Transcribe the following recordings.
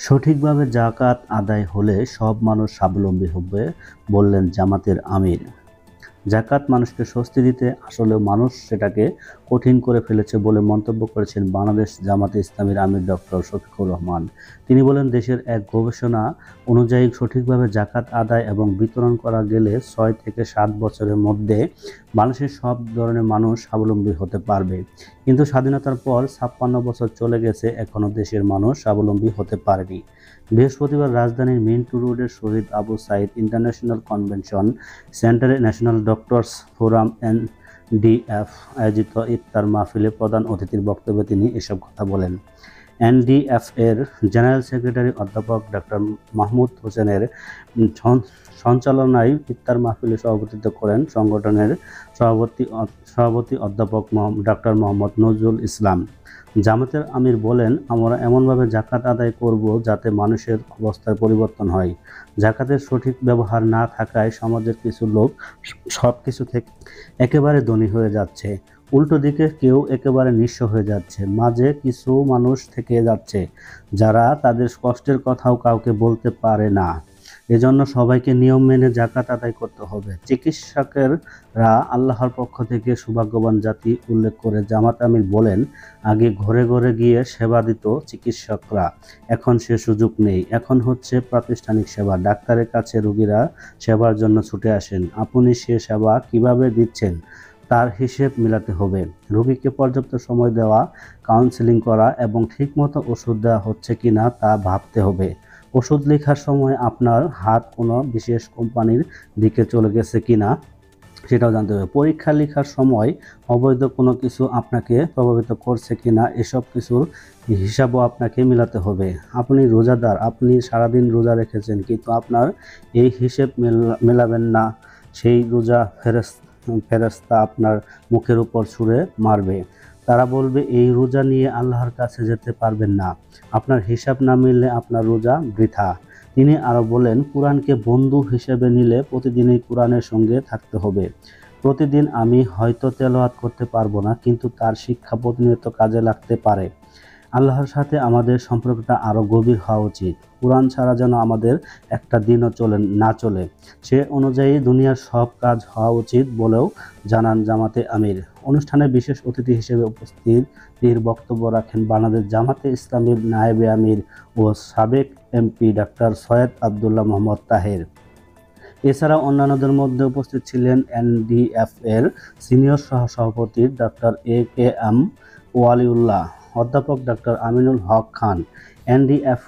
সঠিকভাবে যাকাত আদায় হলে সব মানুষ স্বাবলম্বী হবে, বললেন জামাতের আমির। যাকাত মানুষকে স্বস্তি দিতে আসলেও মানুষ সেটাকে কঠিন করে ফেলেছে বলে মন্তব্য করেছেন বাংলাদেশ জামাতে ইসলামীর আমির ডক্টর শফিকুর রহমান। তিনি বলেন, দেশের এক গবেষণা অনুযায়ী সঠিকভাবে যাকাত আদায় এবং বিতরণ করা গেলে 6 থেকে 7 বছরের মধ্যে বাংলাদেশের সব ধরনের মানুষ স্বাবলম্বী হতে পারবে। কিন্তু স্বাধীনতার পর 56 বছর চলে গেছে, এখনও দেশের মানুষ স্বাবলম্বী হতে পারেনি। বৃহস্পতিবার রাজধানীর মিন্টু রোডের শহীদ আবু সাইদ ইন্টারন্যাশনাল কনভেনশন সেন্টারে ন্যাশনাল ডক্টরস ফোরাম এনডিএফ আয়োজিত ইফতার মাহফিলে প্রধান অতিথির বক্তব্যে তিনি এসব কথা বলেন। এনডিএফ এর জেনারেল সেক্রেটারি অধ্যাপক ডক্টর মাহমুদ হোসেনের সঞ্চালনায় ইফতার মাহফিলে সভাপতিত্ব করেন সংগঠনের সভাপতি অধ্যাপক ডক্টর মোহাম্মদ নজরুল ইসলাম। জামাতের আমির বলেন, আমরা এমনভাবে যাকাত আদায় করব যাতে মানুষের অবস্থার পরিবর্তন হয়। যাকাতের সঠিক ব্যবহার না থাকায় সমাজের কিছু লোক সব কিছু থেকে একেবারে ধনী হয়ে যাচ্ছে, উল্টো দিকে কেউ একেবারে নিঃস্ব হয়ে যাচ্ছে। মাঝে কিছু মানুষ থেকে যাচ্ছে যারা তাদের কষ্টের কথাও কাউকে বলতে পারে না। এজন্য সবাইকে নিয়ম মেনে যাকাত আদায় করতে হবে। চিকিৎসকেরা আল্লাহর পক্ষ থেকে সৌভাগ্যবান জাতি উল্লেখ করে জামাত আমির বলেন, আগে ঘরে ঘরে গিয়ে সেবা দিত চিকিৎসকরা, এখন সে সুযোগ নেই। এখন হচ্ছে প্রাতিষ্ঠানিক সেবা। ডাক্তারের কাছে রোগীরা সেবার জন্য ছুটে আসেন। আপনি সে সেবা কিভাবে দিচ্ছেন তার হিসেব মেলাতে হবে। রোগীকে পর্যাপ্ত সময় দেওয়া, কাউন্সেলিং করা এবং ঠিকমতো ওষুধ দেওয়া হচ্ছে কিনা তা ভাবতে হবে। ওষুধ লেখার সময় আপনার হাত কোনো বিশেষ কোম্পানির দিকে চলে গেছে কিনা সেটাও জানতে হবে। পরীক্ষা লেখার সময় অবৈধ কোনো কিছু আপনাকে প্রভাবিত করছে কিনা এসব কিছুর হিসাবও আপনাকে মেলাতে হবে। আপনি রোজাদার, আপনি সারাদিন রোজা রেখেছেন, কিন্তু আপনার এই হিসেব মেলাবেন না, সেই রোজা ফেরেশতা আপনার মুখের উপর ছুঁড়ে মারবে। তারা বলবে, এই রোজা নিয়ে আল্লাহর কাছে যেতে পারবেন না। আপনার হিসাব না মিললে আপনার রোজা বৃথা। তিনি আরও বলেন, কোরআনকে বন্ধু হিসেবে নিলে প্রতিদিনই কোরআনের সঙ্গে থাকতে হবে। প্রতিদিন আমি হয়তো তেলাওয়াত করতে পারবো না, কিন্তু তার শিক্ষা প্রতিনিয়ত কাজে লাগতে পারে। আল্লাহর সাথে আমাদের সম্পর্কটা আরও গভীর হওয়া উচিত। কোরআন ছাড়া যেন আমাদের একটা দিনও না চলে, সে অনুযায়ী দুনিয়ার সব কাজ হওয়া উচিত বলেও জানান জামাতে আমির। অনুষ্ঠানে বিশেষ অতিথি হিসেবে উপস্থিতির বক্তব্য রাখেন বাংলাদেশ জামাতে ইসলামীর নায়েবে আমির ও সাবেক এমপি ডাক্তার সৈয়দ আবদুল্লাহ মোহাম্মদ তাহের। এছাড়া অন্যান্যদের মধ্যে উপস্থিত ছিলেন এনডিএফ এর সিনিয়র সহ-সভাপতি ডাক্তার এ.কে.এম. ওয়ালিউল্লাহ, অধ্যাপক doctor Aminul Haq Khan, NDF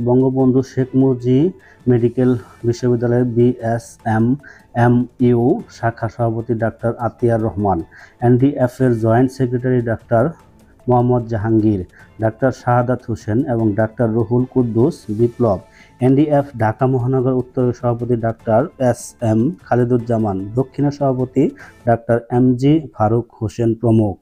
Bangabandhu Sheikh Mujib medical বিশ্ববিদ্যালয়ের বিএসএমএমইউ শাখা সভাপতি ডাক্তার আতিয়ার রহমান, এনডিএফ এর joint secretary doctor Mohammad Jahangir, doctor Shahadat Hossain এবং ডাক্তার রুহুল কুদ্দুস বিপ্লব, এনডিএফ ঢাকা মহানগর উত্তরের সভাপতি ডাক্তার এস.এম. খালিদুজ্জামান, দক্ষিণের সভাপতি ডাক্তার এম.জি. ফারুক হোসেন প্রমুখ।